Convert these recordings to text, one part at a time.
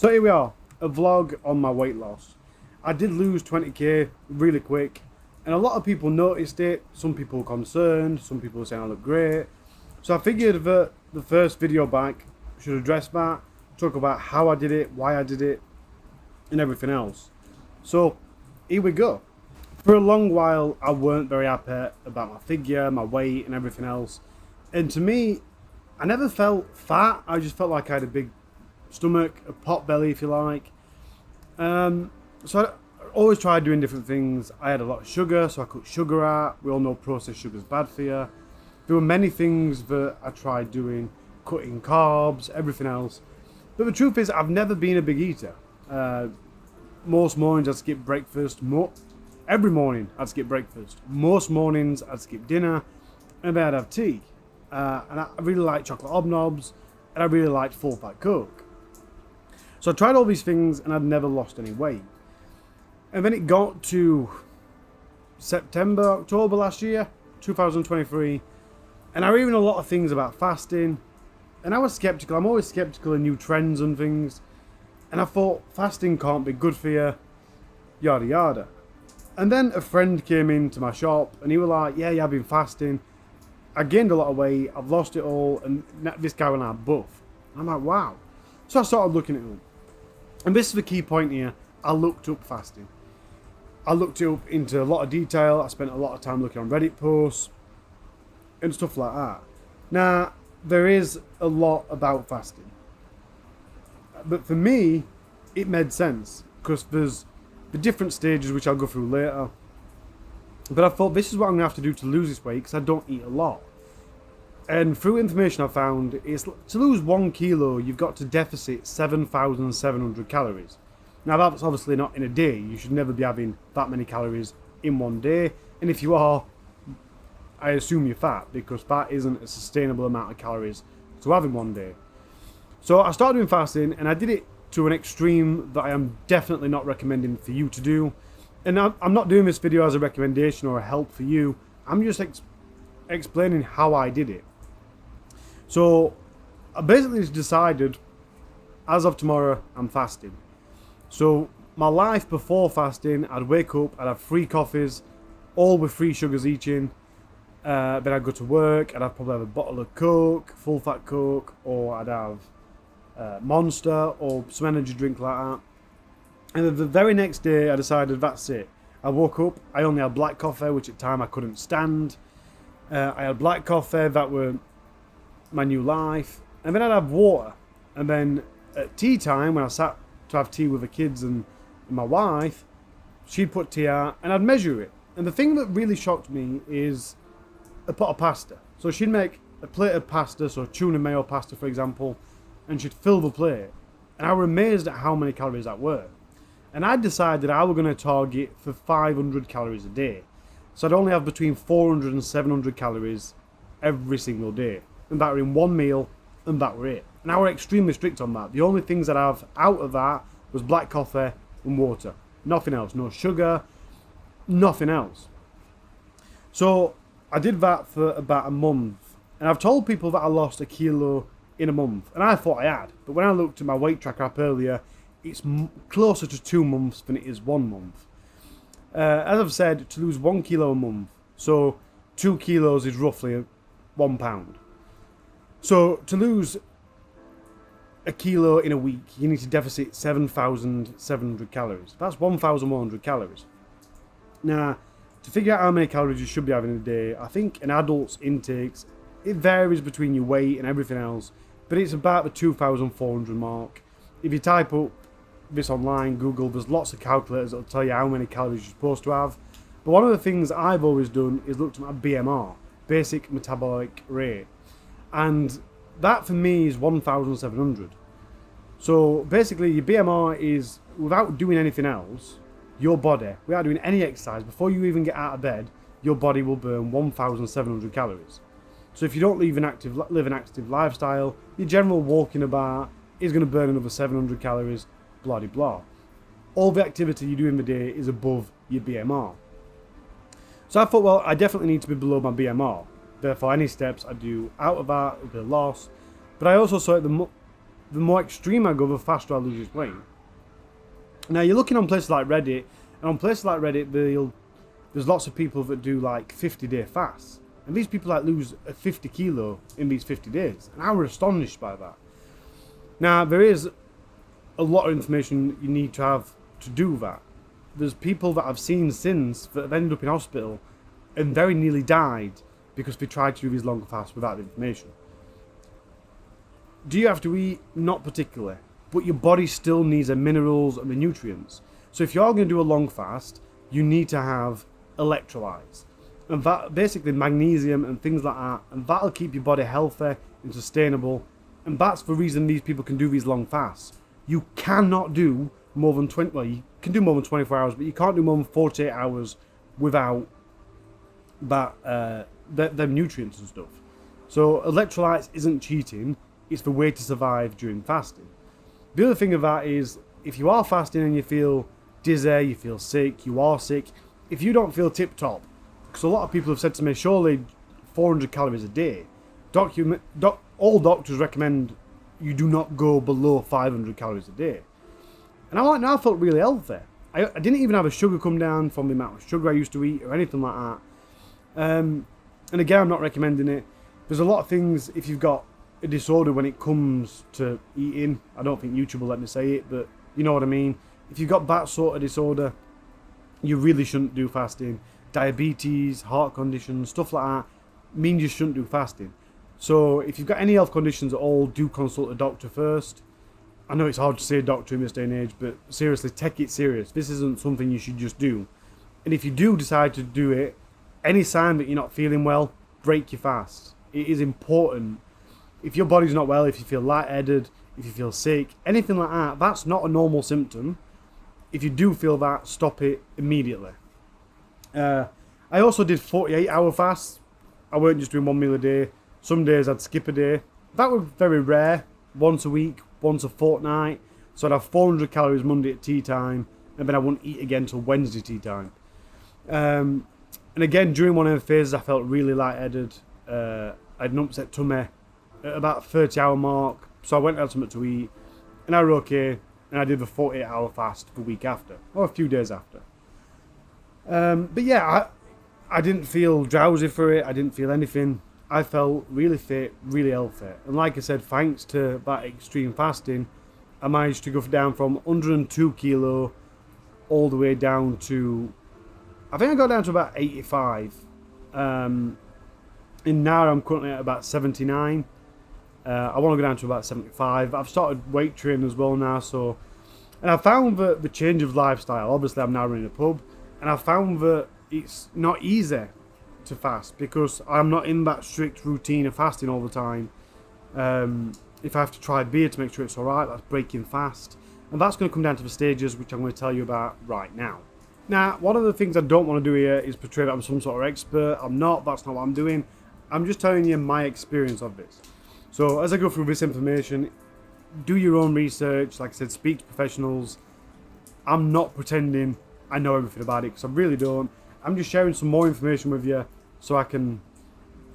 So here we are, a vlog on my weight loss. I did lose 20k really quick, and a lot of people noticed it. Some people were concerned, some people were saying I look great. So I figured that the first video back should address that, talk about how I did it, why I did it, and everything else. So here we go. For a long while I weren't very happy about my figure, my weight and everything else. And to me, I never felt fat, I just felt like I had a big stomach, a pot belly if you like. So I always tried doing different things. I had a lot of sugar, so I cut sugar out. We all know processed sugar is bad for you. There were many things that I tried doing, cutting carbs, everything else. But the truth is, I've never been a big eater. Most mornings I'd skip breakfast. Every morning I'd skip breakfast. Most mornings I'd skip dinner, and then I'd have tea. And I really like chocolate hobnobs, and I really liked full fat Coke. So I tried all these things, and I'd never lost any weight. And then it got to September, October last year, 2023, and I read a lot of things about fasting, and I was skeptical. I'm always skeptical of new trends and things, and I thought fasting can't be good for you, yada yada. And then a friend came into my shop, and he was like, yeah, I've been fasting. I gained a lot of weight, I've lost it all, and this guy and I buff. I'm like, wow. So I started looking it up. And this is the key point here. I looked up fasting. I looked it up into a lot of detail. I spent a lot of time looking on Reddit posts and stuff like that. Now, there is a lot about fasting. But for me, it made sense because there's the different stages which I'll go through later. But I thought this is what I'm going to have to do to lose this weight because I don't eat a lot. And through information I found, is to lose 1 kilo, you've got to deficit 7,700 calories. Now that's obviously not in a day. You should never be having that many calories in one day. And if you are, I assume you're fat because fat isn't a sustainable amount of calories to have in one day. So I started doing fasting and I did it to an extreme that I am definitely not recommending for you to do. And I'm not doing this video as a recommendation or a help for you. I'm just explaining how I did it. So I basically decided, as of tomorrow, I'm fasting. So my life before fasting, I'd wake up, I'd have 3 coffees, all with 3 sugars each in. Then I'd go to work, I'd probably have a bottle of Coke, full fat Coke, or I'd have Monster or some energy drink like that. And then the very next day, I decided that's it. I woke up, I only had black coffee, which at the time I couldn't stand. I had black coffee, that were my new life. And then I'd have water. And then at tea time, when I sat to have tea with the kids and my wife, she'd put tea out and I'd measure it. And the thing that really shocked me is a pot of pasta. So she'd make a plate of pasta, so tuna mayo pasta for example, and she'd fill the plate. And I was amazed at how many calories that were. And I decided I was going to target for 500 calories a day. So I'd only have between 400 and 700 calories every single day. And that were in one meal, and that were it. And I were extremely strict on that. The only things that I have out of that was black coffee and water. Nothing else. No sugar, nothing else. So I did that for about a month. And I've told people that I lost 1 kilo in a month. And I thought I had. But when I looked at my weight tracker app earlier, it's closer to 2 months than it is 1 month. As I've said, to lose 1 kilo a month, so 2 kilos is roughly £1. So to lose 1 kilo in a week, you need to deficit 7,700 calories. That's 1,100 calories. Now, to figure out how many calories you should be having a day, I think an adult's intakes, it varies between your weight and everything else, but it's about the 2,400 mark. If you type up this online, Google, there's lots of calculators that'll tell you how many calories you're supposed to have. But one of the things I've always done is looked at my BMR, basic metabolic rate. And that for me is 1,700. So basically your BMR is, without doing anything else, your body, without doing any exercise, before you even get out of bed, your body will burn 1,700 calories. So if you don't live an active lifestyle, your general walking about is going to burn another 700 calories, blah de blah. All the activity you do in the day is above your BMR. So I thought, well, I definitely need to be below my BMR. Therefore, any steps I do out of that will be a loss. But I also saw the the more extreme I go, the faster I lose weight. Now you're looking on places like Reddit, and on places like Reddit, there's lots of people that do like 50-day fasts, and these people like lose 50 kilo in these 50 days, and I was astonished by that. Now there is a lot of information you need to have to do that. There's people that I've seen since that have ended up in hospital and very nearly died because they tried to do these long fasts without the information. Do you have to eat? Not particularly, but your body still needs the minerals and the nutrients. So if you're going to do a long fast, you need to have electrolytes, and that basically magnesium and things like that, and that'll keep your body healthy and sustainable. And that's the reason these people can do these long fasts. You cannot do more than 20, well, you can do more than 24 hours, but you can't do more than 48 hours without that, them nutrients and stuff. So electrolytes isn't cheating, it's the way to survive during fasting. The other thing of that is, if you are fasting and you feel dizzy, you feel sick, you are sick, if you don't feel tip-top, because a lot of people have said to me, surely 400 calories a day, all doctors recommend you do not go below 500 calories a day. And I felt really healthy. I didn't even have a sugar come down from the amount of sugar I used to eat or anything like that. And again, I'm not recommending it. There's a lot of things, if you've got a disorder when it comes to eating, I don't think YouTube will let me say it, but you know what I mean. If you've got that sort of disorder, you really shouldn't do fasting. Diabetes, heart conditions, stuff like that means you shouldn't do fasting. So if you've got any health conditions at all, do consult a doctor first. I know it's hard to say doctor in this day and age, but seriously, take it serious. This isn't something you should just do. And if you do decide to do it, any sign that you're not feeling well, break your fast. It is important. If your body's not well, if you feel lightheaded, if you feel sick, anything like that, that's not a normal symptom. If you do feel that, stop it immediately. I also did 48-hour fasts. I weren't just doing one meal a day. Some days I'd skip a day. That was very rare. Once a week, once a fortnight. So I'd have 400 calories Monday at tea time, and then I wouldn't eat again till Wednesday tea time. And again, during one of the phases, I felt really lightheaded. I had an upset tummy at about 30-hour mark, so I went out something to eat, and I was okay, and I did the 48-hour fast the week after, or a few days after. But yeah, I didn't feel drowsy for it. I didn't feel anything. I felt really fit, really healthy. And like I said, thanks to that extreme fasting, I managed to go down from 102 kilo all the way down to, I think I got down to about 85. And now I'm currently at about 79. I want to go down to about 75. I've started weight training as well now, so. And I found that the change of lifestyle, obviously I'm now running a pub, and I found that it's not easy to fast because I'm not in that strict routine of fasting all the time. If I have to try beer to make sure it's alright, that's breaking fast. And that's going to come down to the stages, which I'm going to tell you about right now. Now, one of the things I don't want to do here is portray that I'm some sort of expert. I'm not, that's not what I'm doing. I'm just telling you my experience of this. So as I go through this information, do your own research. Like I said, speak to professionals. I'm not pretending I know everything about it, because I really don't. I'm just sharing some more information with you so I can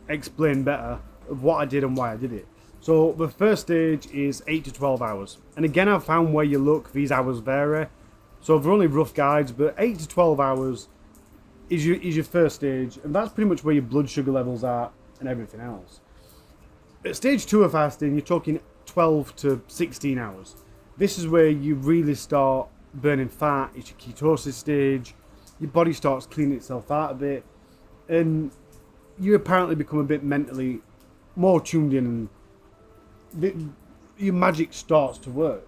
explain better of what I did and why I did it. So the first stage is 8 to 12 hours. And again, I've found where you look, these hours vary. So they're only rough guides, but 8 to 12 hours is your first stage. And that's pretty much where your blood sugar levels are and everything else. At stage 2 of fasting, you're talking 12 to 16 hours. This is where you really start burning fat. It's your ketosis stage. Your body starts cleaning itself out a bit, and you apparently become a bit mentally more tuned in, and your magic starts to work.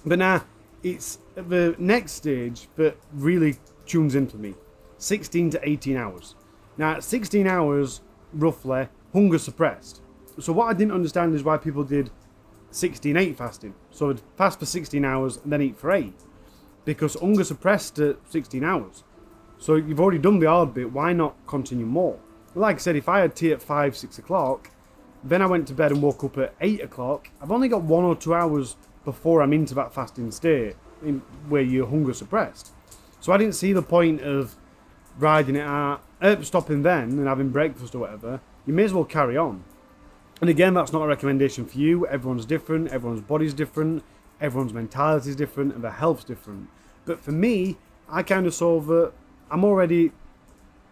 But now it's the next stage that really tunes in for me, 16 to 18 hours. Now at 16 hours, roughly, hunger suppressed. So what I didn't understand is why people did 16-8 fasting. So I'd fast for 16 hours and then eat for 8. Because hunger suppressed at 16 hours. So you've already done the hard bit, why not continue more? Like I said, if I had tea at 5, 6 o'clock, then I went to bed and woke up at 8 o'clock, I've only got 1 or 2 hours before I'm into that fasting state, where you're hunger suppressed. So I didn't see the point of riding it out, stopping then and having breakfast or whatever. You may as well carry on. And again, that's not a recommendation for you. Everyone's different, everyone's body's different, everyone's mentality is different, and their health's different. But for me, I kind of saw that I'm already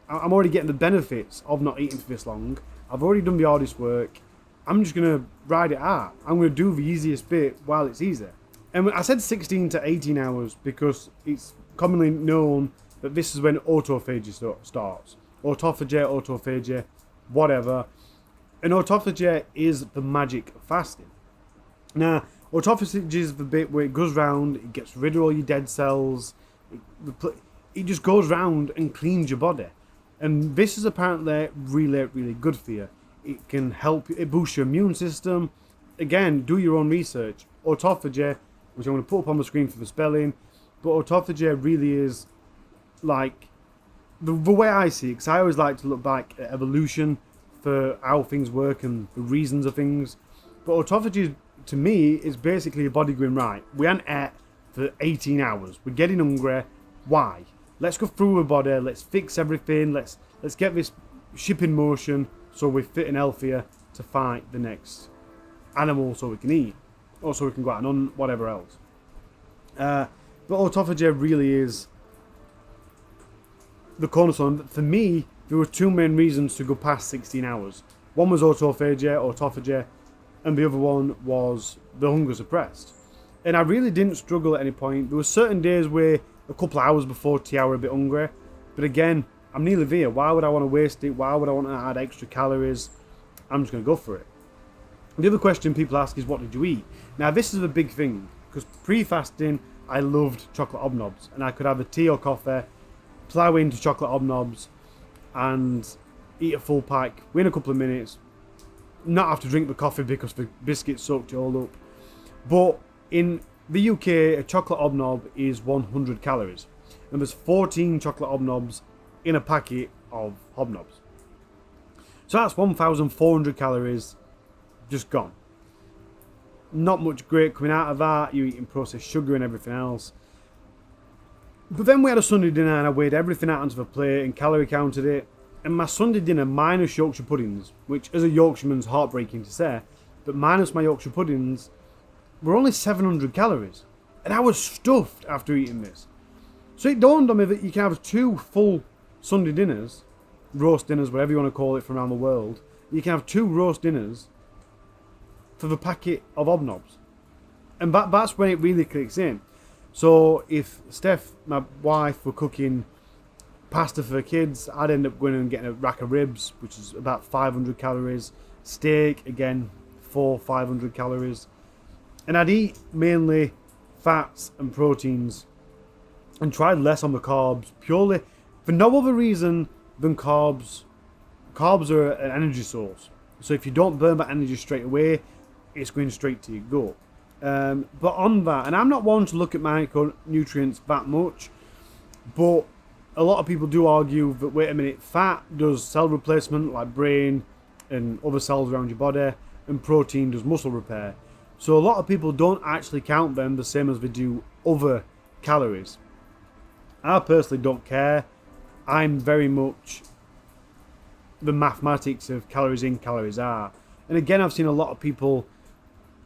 getting the benefits of not eating for this long. I've already done the hardest work. I'm just going to ride it out. I'm going to do the easiest bit while it's easier. And I said 16 to 18 hours because it's commonly known that this is when autophagy starts. Autophagy, whatever. And autophagy is the magic of fasting. Now, autophagy is the bit where it goes round, it gets rid of all your dead cells, it just goes round and cleans your body. And this is apparently really, really good for you. It can help, it boosts your immune system. Again, do your own research. Autophagy, which I'm going to put up on the screen for the spelling, but autophagy really is like, the way I see it, because I always like to look back at evolution for how things work and the reasons of things. But autophagy, to me, is basically your body going, right, we haven't ate for 18 hours. We're getting hungry. Why? Let's go through our body. Let's fix everything. Let's get this ship in motion so we're fit and healthier to fight the next animal so we can eat. Or so we can go out and on whatever else. But autophagy really is the cornerstone. For me, there were two main reasons to go past 16 hours. One was autophagy, and the other one was the hunger suppressed. And I really didn't struggle at any point. There were certain days where a couple of hours before tea I were a bit hungry. But again, I'm nearly there. Why would I want to waste it? Why would I want to add extra calories? I'm just going to go for it. The other question people ask is, what did you eat? Now, this is a big thing, because pre-fasting, I loved chocolate hobnobs. And I could have a tea or coffee, plough into chocolate hobnobs, and eat a full pack within a couple of minutes. Not have to drink the coffee because the biscuits soaked it all up. But in the UK, a chocolate hobnob is 100 calories. And there's 14 chocolate hobnobs in a packet of hobnobs. So that's 1,400 calories just gone. Not much great coming out of that. You're eating processed sugar and everything else. But then we had a Sunday dinner and I weighed everything out onto the plate and calorie counted it. And my Sunday dinner, minus Yorkshire puddings, which as a Yorkshireman's heartbreaking to say, but minus my Yorkshire puddings, were only 700 calories. And I was stuffed after eating this. So it dawned on me that you can have two full Sunday dinners, roast dinners, whatever you want to call it from around the world. You can have two roast dinners for the packet of hobnobs. And that's when it really clicks in. So if Steph, my wife, were cooking pasta for the kids, I'd end up going and getting a rack of ribs, which is about 500 calories. Steak, again, 500 calories. And I'd eat mainly fats and proteins and tried less on the carbs, purely for no other reason than carbs. Carbs are an energy source. So if you don't burn that energy straight away, it's going straight to your gut. But on that, and I'm not one to look at micronutrients that much, but a lot of people do argue that, wait a minute, fat does cell replacement like brain and other cells around your body, and protein does muscle repair. So a lot of people don't actually count them the same as they do other calories. I personally don't care. I'm very much the mathematics of calories in, calories out. And again, I've seen a lot of people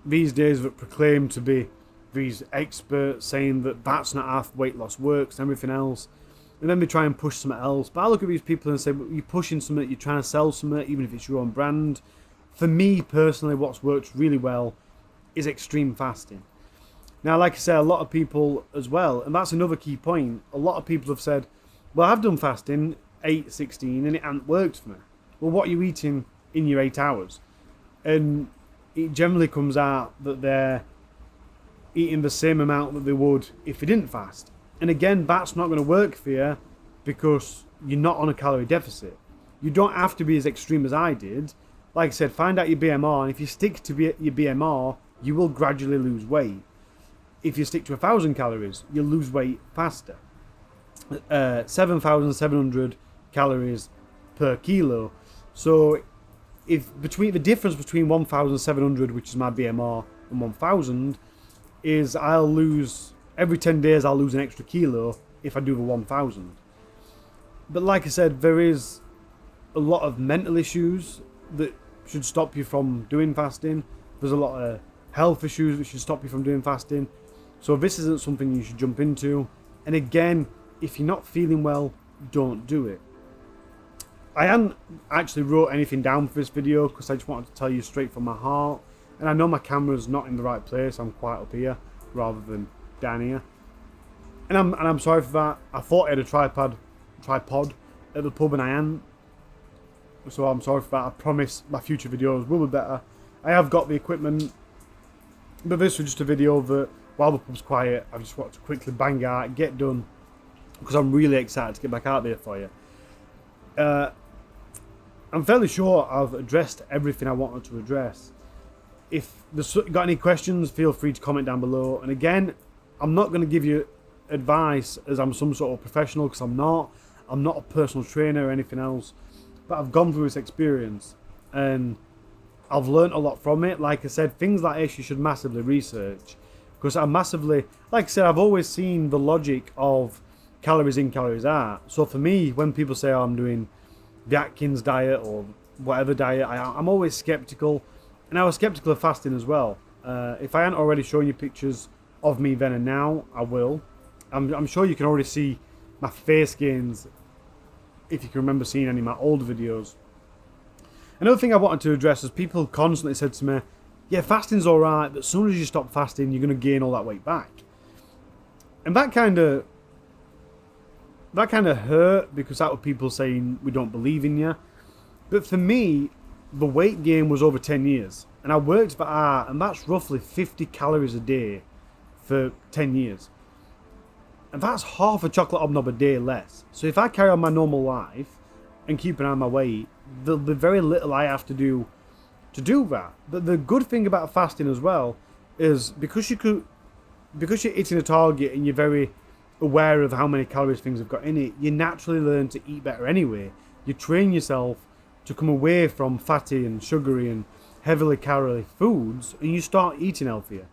these days that proclaim to be these experts saying that that's not how weight loss works and everything else. And then they try and push something else. But I look at these people and say, well, you're pushing something, you're trying to sell something, even if it's your own brand. For me personally, what's worked really well is extreme fasting. Now, like I said, a lot of people as well, and that's another key point, a lot of people have said, well, I've done fasting, 8, 16, and it hasn't worked for me. Well, what are you eating in your 8 hours? And it generally comes out that they're eating the same amount that they would if they didn't fast. And again, that's not going to work for you because you're not on a calorie deficit. You don't have to be as extreme as I did. Like I said, find out your BMR, and if you stick to your BMR, you will gradually lose weight. If you stick to 1,000 calories, you'll lose weight faster. 7,700 calories per kilo. So if the difference between 1,700, which is my BMR, and 1,000 is I'll lose, every 10 days I'll lose an extra kilo if I do the 1,000. But like I said, there is a lot of mental issues that should stop you from doing fasting. There's a lot of health issues that should stop you from doing fasting. So this isn't something you should jump into. And again, if you're not feeling well, don't do it. I hadn't actually wrote anything down for this video because I just wanted to tell you straight from my heart. And I know my camera's not in the right place. I'm quite up here rather than down here. And I'm sorry for that. I thought I had a tripod at the pub and I am. So I'm sorry for that. I promise my future videos will be better. I have got the equipment. But this was just a video that, while the pub's quiet, I just wanted to quickly bang out, get done. Because I'm really excited to get back out there for you. I'm fairly sure I've addressed everything I wanted to address. If you've got any questions, feel free to comment down below. And again, I'm not going to give you advice as I'm some sort of professional, because I'm not. I'm not a personal trainer or anything else. But I've gone through this experience and I've learned a lot from it. Like I said, things like this you should massively research. Because like I said, I've always seen the logic of calories in, calories out. So for me, when people say, oh, I'm doing the Atkins diet or whatever diet, I'm always skeptical. And I was skeptical of fasting as well. If I hadn't already shown you pictures of me then and now, I will. I'm sure you can already see my face gains if you can remember seeing any of my old videos. Another thing I wanted to address is people constantly said to me, yeah, fasting's alright, but as soon as you stop fasting, you're going to gain all that weight back. And that kind of hurt, because that was people saying we don't believe in you. But for me, the weight gain was over 10 years. And I worked for art, and that's roughly 50 calories a day for 10 years. And that's half a chocolate hobnob a day less. So if I carry on my normal life and keep an eye on my weight, there'll be very little I have to do that. But the good thing about fasting as well is because you're hitting a target and you're very aware of how many calories things have got in it, you naturally learn to eat better anyway. You train yourself to come away from fatty and sugary and heavily calorie foods, and you start eating healthier.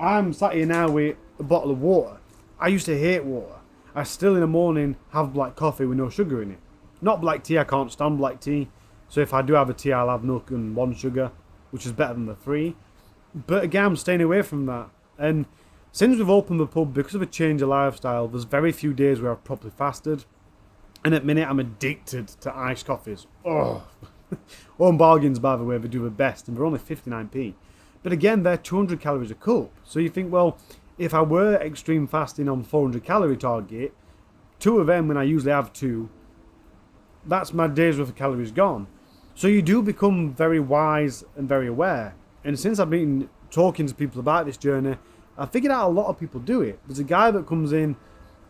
I'm sat here now with a bottle of water. I used to hate water. I still in the morning have black coffee with no sugar in it. Not black tea, I can't stand black tea. So if I do have a tea, I'll have milk and 1 sugar, which is better than the 3. But again, I'm staying away from that. And since we've opened the pub, because of a change of lifestyle, there's very few days where I've properly fasted. And at the minute, I'm addicted to iced coffees. Oh, Own Bargains, by the way, they do the best, and they're only 59p. But again, they're 200 calories a cup. So you think, well, if I were extreme fasting on 400 calorie target, 2 of them, when I usually have 2, that's my day's worth of calories gone. So you do become very wise and very aware. And since I've been talking to people about this journey, I figured out a lot of people do it. There's a guy that comes in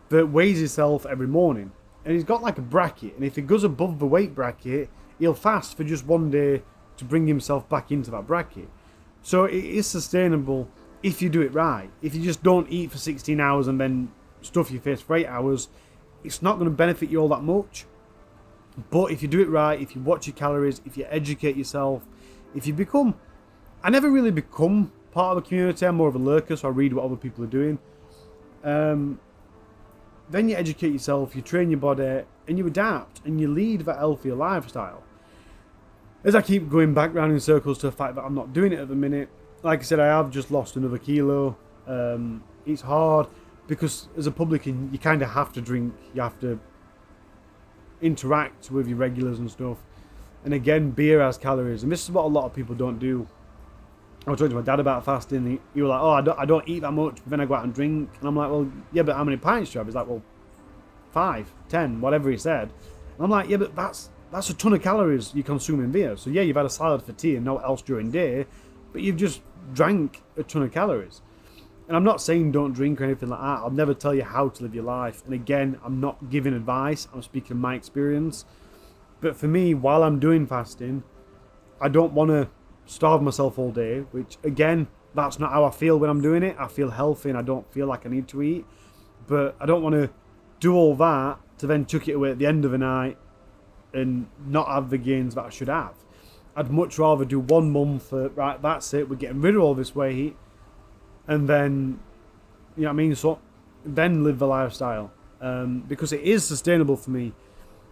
that weighs himself every morning, and he's got like a bracket, and if he goes above the weight bracket, he'll fast for just 1 day to bring himself back into that bracket. So it is sustainable if you do it right. If you just don't eat for 16 hours and then stuff your face for 8 hours, it's not going to benefit you all that much. But if you do it right, if you watch your calories, if you educate yourself, if you become... I never really become part of a community. I'm more of a lurker, so I read what other people are doing. Then you educate yourself, you train your body, and you adapt, and you lead that healthier lifestyle. As I keep going back round in circles to the fact that I'm not doing it at the minute, like I said, I have just lost another kilo. It's hard, because as a publican, you kind of have to drink, you have to interact with your regulars and stuff. And again, beer has calories, and this is what a lot of people don't do. I was talking to my dad about fasting, and he was like, oh, I don't eat that much, but then I go out and drink. And I'm like, well, yeah, but how many pints do you have? He's like, well, 5, 10, whatever he said. And I'm like, yeah, but that's a ton of calories you consume in beer. So yeah, you've had a salad for tea and no else during day, but you've just drank a ton of calories. And I'm not saying don't drink or anything like that. I'll never tell you how to live your life. And again, I'm not giving advice. I'm speaking my experience. But for me, while I'm doing fasting, I don't want to starve myself all day, which again, that's not how I feel when I'm doing it. I feel healthy and I don't feel like I need to eat. But I don't want to do all that to then chuck it away at the end of the night and not have the gains that I should have. I'd much rather do 1 month, right, that's it, we're getting rid of all this weight, and then, you know what I mean, so then live the lifestyle. Because it is sustainable for me.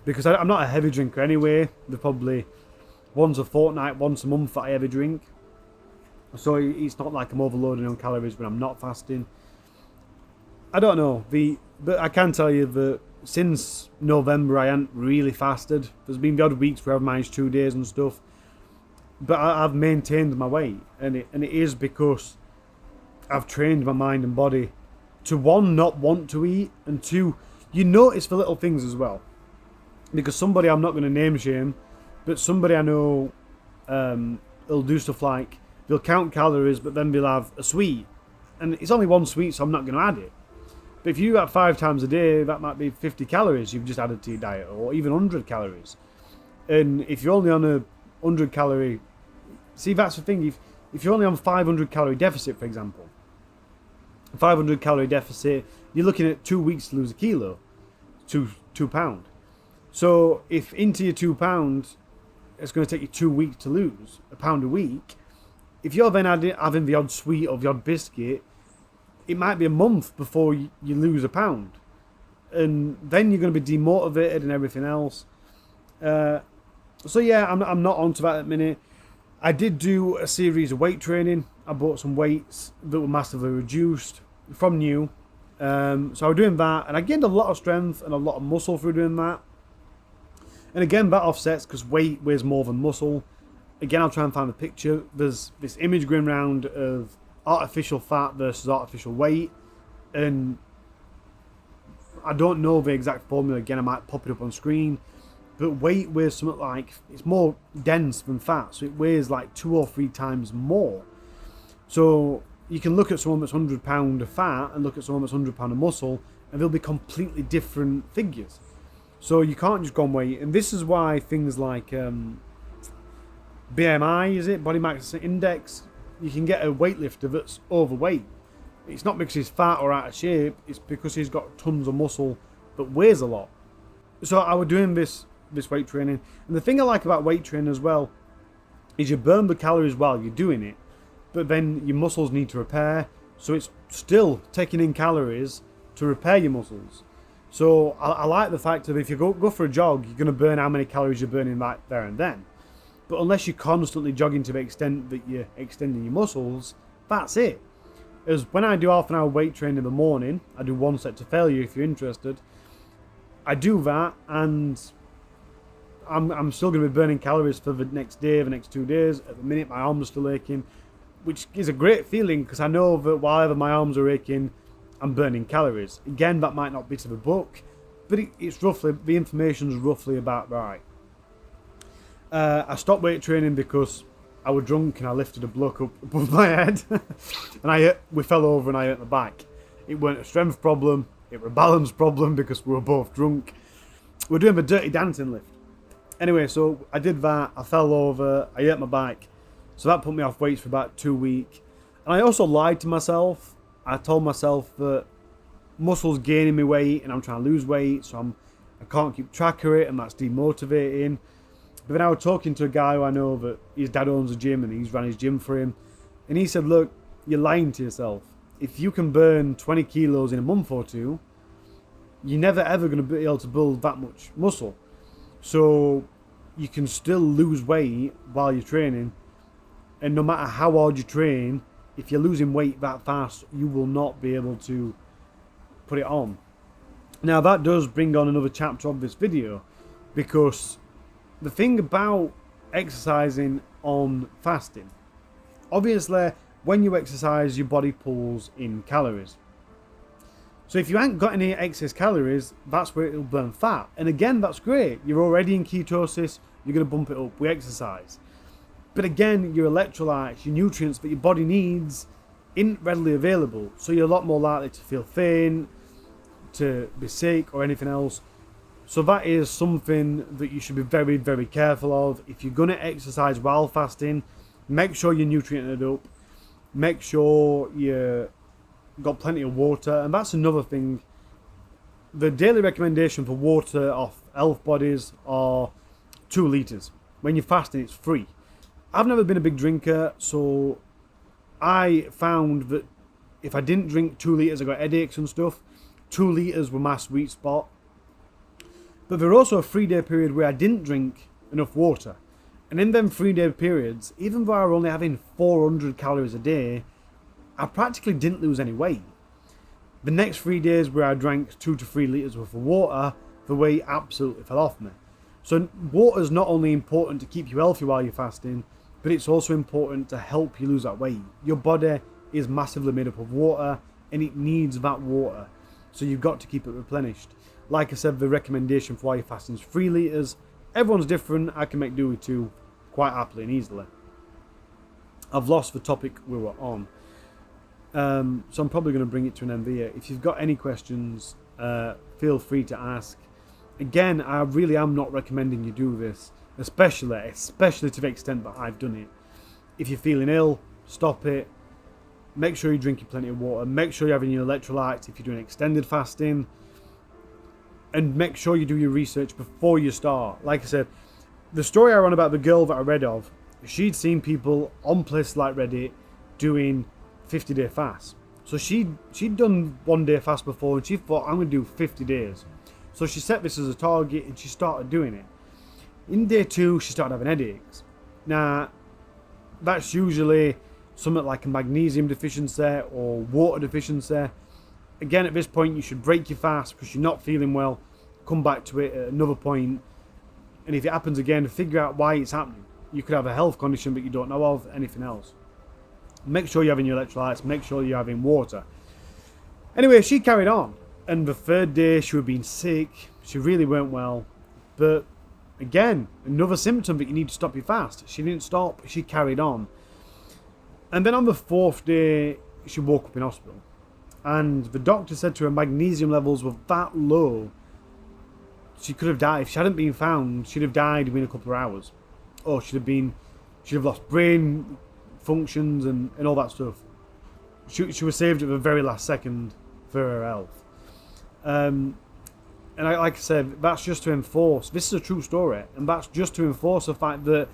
Because I'm not a heavy drinker anyway. There's probably once a fortnight, once a month that I ever drink. So it's not like I'm overloading on calories when I'm not fasting. I don't know. But I can tell you that since November I haven't really fasted. There's been the odd weeks where I've managed 2 days and stuff. But I've maintained my weight. And it is because I've trained my mind and body to, one, not want to eat, and two, you notice the little things as well. Because somebody, I'm not going to name shame, but somebody I know will do stuff like they'll count calories, but then they'll have a sweet, and it's only one sweet, so I'm not going to add it. But if you have 5 times a day, that might be 50 calories you've just added to your diet, or even 100 calories. And if you're only on a 100 calorie, see, that's the thing. If you're only on 500 calorie deficit, for example, 500 calorie deficit, you're looking at 2 weeks to lose a kilo, 2 pound. So if into your 2 pounds, it's going to take you 2 weeks to lose a pound a week. If you're then having the odd sweet or the odd biscuit, it might be a month before you lose a pound. And then you're going to be demotivated and everything else. So yeah, I'm not onto that at the minute. I did do a series of weight training. I bought some weights that were massively reduced from new. So I was doing that, and I gained a lot of strength and a lot of muscle through doing that. And again, that offsets because weight weighs more than muscle. Again, I'll try and find the picture. There's this image going around of artificial fat versus artificial weight. And I don't know the exact formula. Again, I might pop it up on screen. But weight weighs something like, it's more dense than fat. So it weighs like 2 or 3 times more. So you can look at someone that's 100 pound of fat and look at someone that's 100 pound of muscle, and they'll be completely different figures. So you can't just go on weight. And this is why things like BMI, is it? Body mass index. You can get a weightlifter that's overweight. It's not because he's fat or out of shape. It's because he's got tons of muscle that weighs a lot. So I was doing this weight training. And the thing I like about weight training as well is you burn the calories while you're doing it. But then your muscles need to repair. So it's still taking in calories to repair your muscles. So I like the fact that if you go for a jog, you're going to burn how many calories you're burning right there and then. But unless you're constantly jogging to the extent that you're extending your muscles, that's it. As when I do half an hour weight training in the morning, I do 1 set to failure if you're interested. I do that, and I'm still going to be burning calories for the next day, the next 2 days. At the minute, my arms are still aching, which is a great feeling because I know that while my arms are aching, I'm burning calories. Again, that might not be to the book, but it's roughly, the information's roughly about right. I stopped weight training because I was drunk and I lifted a bloke up above my head and we fell over and I hurt my back. It weren't a strength problem, it was a balance problem because we were both drunk. We're doing the dirty dancing lift. Anyway, so I did that, I fell over, I hurt my back, so that put me off weights for about 2 weeks. And I also lied to myself. I told myself that muscle's gaining me weight and I'm trying to lose weight, so I can't keep track of it and that's demotivating. But then I was talking to a guy who I know that his dad owns a gym and he's ran his gym for him. And he said, look, you're lying to yourself. If you can burn 20 kilos in a month or two, you're never ever going to be able to build that much muscle. So you can still lose weight while you're training. And no matter how hard you train, if you're losing weight that fast, you will not be able to put it on. Now that does bring on another chapter of this video, because the thing about exercising on fasting, obviously when you exercise your body pulls in calories. So if you ain't got any excess calories, that's where it'll burn fat. And again, that's great. You're already in ketosis, you're going to bump it up with exercise. But again, your electrolytes, your nutrients that your body needs isn't readily available. So you're a lot more likely to feel thin, to be sick or anything else. So that is something that you should be very, very careful of. If you're going to exercise while fasting, make sure you're nutriented up. Make sure you've got plenty of water. And that's another thing. The daily recommendation for water off elf bodies are 2 litres. When you're fasting, it's free. I've never been a big drinker, so I found that if I didn't drink 2 litres, I got headaches and stuff. 2 litres were my sweet spot. But there was also a 3-day period where I didn't drink enough water. And in them 3-day periods, even though I were only having 400 calories a day, I practically didn't lose any weight. The next 3 days where I drank 2 to 3 litres worth of water, the weight absolutely fell off me. So water is not only important to keep you healthy while you're fasting, but it's also important to help you lose that weight. Your body is massively made up of water and it needs that water. So you've got to keep it replenished. Like I said, the recommendation for while you're fasting is 3 litres. Everyone's different. I can make do with 2 quite happily and easily. I've lost the topic we were on. So I'm probably going to bring it to an end here. If you've got any questions, feel free to ask. Again, I really am not recommending you do this, especially to the extent that I've done it. If you're feeling ill, stop it. Make sure you're drinking plenty of water. Make sure you're having your electrolytes if you're doing extended fasting. And make sure you do your research before you start. Like I said, the story I ran about the girl that I read of, she'd seen people on places like Reddit doing 50-day fasts. So she'd done 1-day fast before and she thought, I'm going to do 50 days. So she set this as a target and she started doing it. In day 2, she started having headaches. Now, that's usually something like a magnesium deficiency or water deficiency. Again, at this point, you should break your fast because you're not feeling well. Come back to it at another point. And if it happens again, figure out why it's happening. You could have a health condition that you don't know of, anything else. Make sure you're having your electrolytes. Make sure you're having water. Anyway, she carried on. And the 3rd day, she was being sick. She really weren't well. But again, another symptom that you need to stop your fast. She didn't stop. She carried on. And then on the 4th day, she woke up in hospital. And the doctor said to her magnesium levels were that low, she could have died. If she hadn't been found, she'd have died within a couple of hours. Or she'd have lost brain functions and all that stuff. She was saved at the very last second for her health. And like I said, that's just to enforce, this is a true story, and that's just to enforce the fact that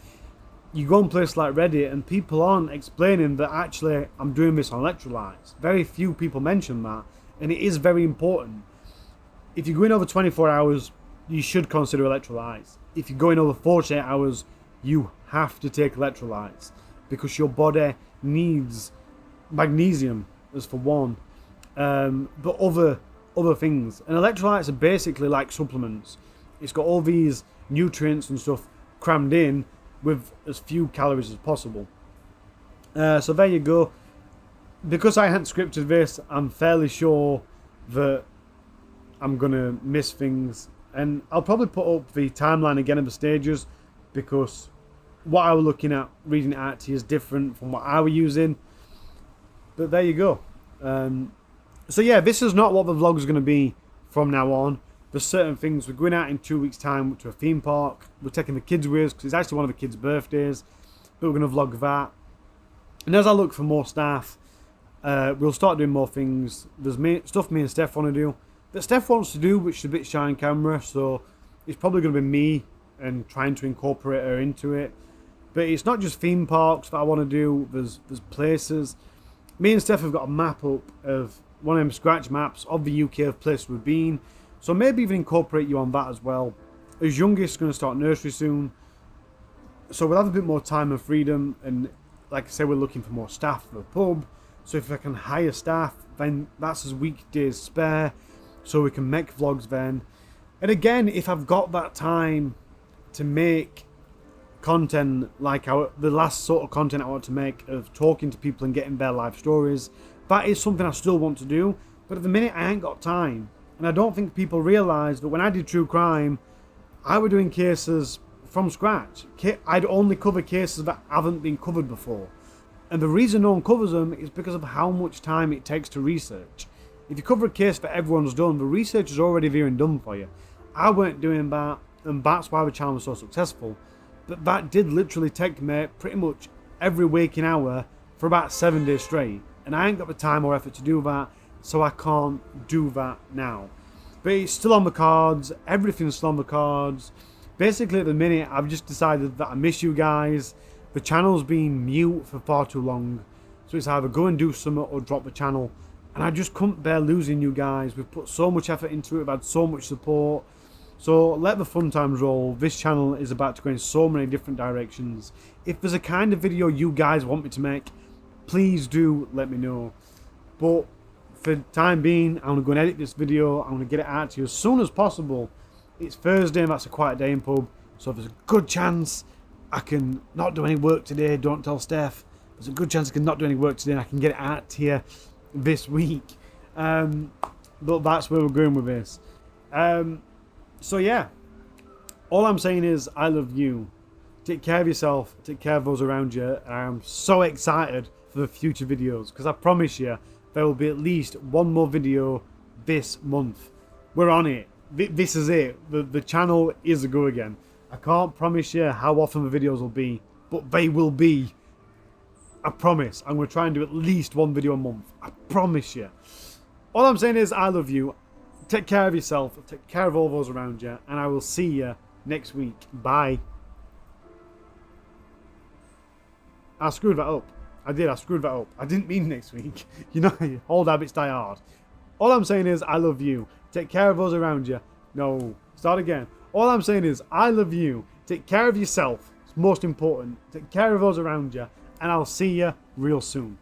you go on places like Reddit and people aren't explaining that actually I'm doing this on electrolytes. Very few people mention that, and it is very important. If you're going over 24 hours, you should consider electrolytes. If you're going over 48 hours, you have to take electrolytes because your body needs magnesium, as for one, but other things. And electrolytes are basically like supplements. It's got all these nutrients and stuff crammed in with as few calories as possible. So there you go. Because I hadn't scripted this, I'm fairly sure that I'm gonna miss things, and I'll probably put up the timeline again of the stages because what I was looking at, reading it out to you, is different from what I was using. But there you go. So yeah, this is not what the vlog is going to be from now on. There's certain things. We're going out in 2 weeks' time to a theme park. We're taking the kids with us because it's actually one of the kids' birthdays. But we're going to vlog that. And as I look for more staff, we'll start doing more things. There's stuff me and Steph want to do. That Steph wants to do, which is a bit shy on camera. So it's probably going to be me and trying to incorporate her into it. But it's not just theme parks that I want to do. There's places. Me and Steph have got a map up of one of them scratch maps of the UK of places we've been. So maybe even incorporate you on that as well. His youngest is going to start nursery soon. So we'll have a bit more time and freedom. And like I said, we're looking for more staff for the pub. So if I can hire staff, then that's his weekdays spare. So we can make vlogs then. And again, if I've got that time to make content like the last sort of content I want to make of talking to people and getting their life stories, that is something I still want to do, but at the minute I ain't got time. And I don't think people realise that when I did true crime, I was doing cases from scratch. I'd only cover cases that haven't been covered before. And the reason no one covers them is because of how much time it takes to research. If you cover a case that everyone's done, the research is already there and done for you. I weren't doing that, and that's why the channel was so successful. But that did literally take me pretty much every waking hour for about 7 days straight. And I ain't got the time or effort to do that, so I can't do that now. But it's still on the cards, everything's still on the cards. Basically at the minute, I've just decided that I miss you guys. The channel's been mute for far too long. So it's either go and do something or drop the channel. And I just couldn't bear losing you guys. We've put so much effort into it, we've had so much support. So let the fun times roll. This channel is about to go in so many different directions. If there's a kind of video you guys want me to make, please do let me know. But for the time being, I'm going to go and edit this video. I'm going to get it out to you as soon as possible. It's Thursday and that's a quiet day in pub. So if there's a good chance I can not do any work today, don't tell Steph. There's a good chance I can not do any work today and I can get it out to you this week. But that's where we're going with this. So yeah, all I'm saying is I love you. Take care of yourself, take care of those around you. And I'm so excited for the future videos because I promise you there will be at least one more video this month. We're on it. This is it. The channel is a go again. I can't promise you how often the videos will be, but they will be. I promise. I'm going to try and do at least one video a month. I promise you. All I'm saying is I love you. Take care of yourself. Take care of all those around you. And I will see you next week. Bye. I screwed that up. I did. I screwed that up. I didn't mean next week. You know, old habits die hard. All I'm saying is I love you. Take care of those around you. No. Start again. All I'm saying is I love you. Take care of yourself. It's most important. Take care of those around you. And I'll see you real soon.